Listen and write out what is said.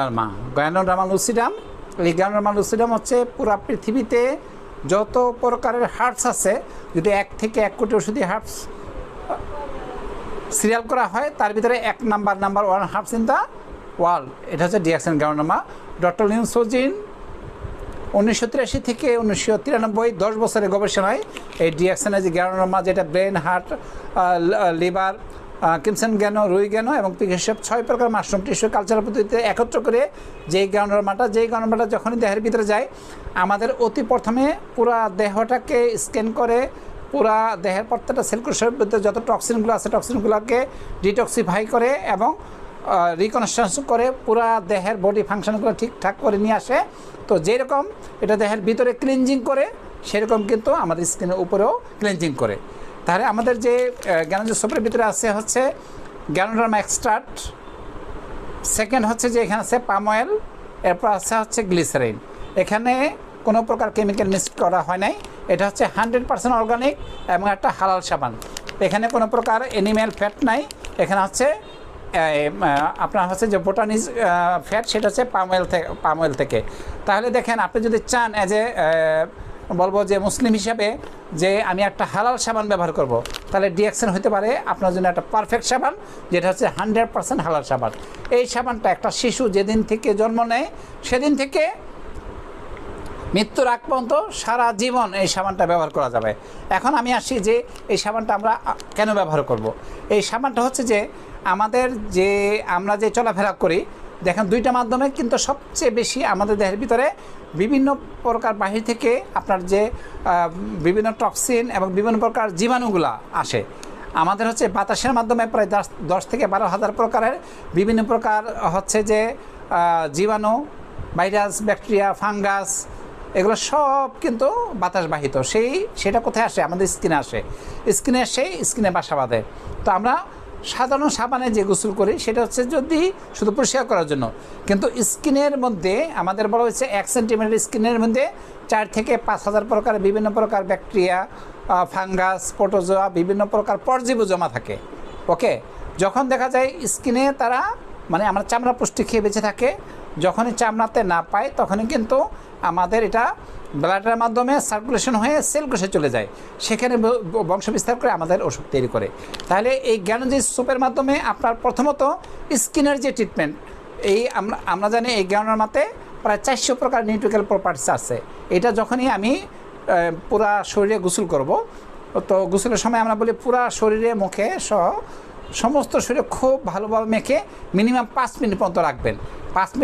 Derma Ganoderma lucidum. এই Ganoderma lucidum হচ্ছে পুরা পৃথিবীতে যত প্রকারের হার্বস আছে, যদি 1 থেকে 1 কোটি ওষুধি হার্বস সিরিয়াল করা হয়, তার ভিতরে number 1 herbs in the world এটা হচ্ছে ডিয়াক্সিন গ্যানোডার্মা। ডক্টর লিনসোজিন 1983 থেকে 1993 10 বছরের গবেষণায় এই ডিয়াক্সিনের যে গ্যানোডার্মা, যেটা ব্রেন, হার্ট, লিভার, ক্রিমসন গ্যানো, রুই গ্যানো এবং পিগেসব 6 প্রকার মাশরুম টিস্যু কালচার পদ্ধতিতে একত্র করে যেই গ্যানোডার্মাটা যখনই দেহের ভিতরে যায়, আমাদের অতি প্রথমে পুরা দেহটাকে স্ক্যান করে পুরা দেহের প্রত্যেকটা সেলকুলের ভিতরে যত টক্সিনগুলো আছে টক্সিনগুলোকে ডিটক্সিফাই করে এবং রিকনস্ট্রাকশন করে পুরা দেহের বডি ফাংশনগুলো ঠিকঠাক করে নিয়ে আসে। তো যেরকম এটা দেহের ভিতরে ক্লিনজিং করে, সেরকম কিন্তু আমাদের স্কিনের উপরেও ক্লিনজিং করে। তাহলে আমাদের যে গ্যানোজের সোপের ভিতরে আছে হচ্ছে গ্যানোডার্মা এক্সট্রাক্ট, সেকেন্ড হচ্ছে যে এখানে আছে পাম অয়েল, এরপর আছে হচ্ছে গ্লিসারিন। এখানে কোনো প্রকার কেমিক্যাল মিক্স করা হয় নাই। এটা হচ্ছে 100% অর্গানিক এবং একটা হালাল সাবান। এখানে কোনো প্রকার অ্যানিম্যাল ফ্যাট নাই। এখানে হচ্ছে আপনার হচ্ছে যে বোটানিজ ফ্যাট, সেটা হচ্ছে পাম অয়েল থেকে। তাহলে দেখেন, আপনি যদি চান অ্যাজ এ বলবো যে মুসলিম হিসাবে যে আমি একটা হালাল সাবান ব্যবহার করব, তাহলে ডিয়াক্সিন হতে পারে আপনার জন্য একটা পারফেক্ট সাবান, যেটা হচ্ছে 100% হালাল সাবান। এই সাবানটা একটা শিশু যেদিন থেকে জন্ম নেয় সেদিন থেকে মৃত্যুর আগ পর্যন্ত সারা জীবন এই সাবানটা ব্যবহার করা যাবে। এখন আমি আসি যে এই সাবানটা আমরা কেন ব্যবহার করব। এই সাবানটা হচ্ছে যে আমাদের যে আমরা যে চলাফেরা করি, দেখেন দুইটা মাধ্যমে কিন্তু সবচেয়ে বেশি আমাদের দেহের ভিতরে বিভিন্ন প্রকার বাহির থেকে আপনার যে বিভিন্ন টক্সিন এবং বিভিন্ন প্রকার জীবাণুগুলা আসে। আমাদের হচ্ছে বাতাসের মাধ্যমে প্রায় 10 থেকে 12,000 প্রকারের বিভিন্ন প্রকার হচ্ছে যে জীবাণু, ভাইরাস, ব্যাকটেরিয়া, ফাঙ্গাস, এগুলো সব কিন্তু বাতাস বাহিত। সেটা কোথায় আসে? আমাদের স্কিনে আসে। স্কিনে এসে স্কিনে বাসা বাঁধে। তো আমরা সাধারণ সাবানে যে গোসল করি সেটা হচ্ছে যদি শুধু পরিষ্কার করার জন্য, কিন্তু স্কিনের মধ্যে আমাদের বলা হয়েছে 1 সেন্টিমিটার স্কিনের মধ্যে 4 থেকে 5,000 প্রকার বিভিন্ন প্রকার ব্যাকটেরিয়া, ফাঙ্গাস, প্রোটোজোয়া, বিভিন্ন প্রকার পরজীবী জমা থাকে। ওকে, যখন দেখা যায় স্কিনে তারা মানে আমরা চামড়া পুষ্টি খেয়ে বেঁচে থাকে, যখনই চামড়াতে না পায় তখনই কিন্তু আমাদের এটা ব্লাডের মাধ্যমে সার্কুলেশন হয়ে সেল কোষে চলে যায়, সেখানে বংশ বিস্তার করে আমাদের ওষুধ তৈরি করে। তাহলে এই গ্যানোজের সোপের মাধ্যমে আপনার প্রথমত স্কিনের যে ট্রিটমেন্ট, এই আমরা জানি এই গ্যানোডার্মাতে প্রায় 400 প্রকার নিউট্রিক্যাল প্রপার্টিস আছে। এটা যখনই আমি পুরা শরীরে গোসল করব, তো গোসলের সময় আমরা বলি পুরা শরীরে মুখে সহ সমস্ত শরীরে খুব ভালোভাবে মেখে মিনিমাম 5 মিনিট পর্যন্ত রাখবেন। 5 মিনিট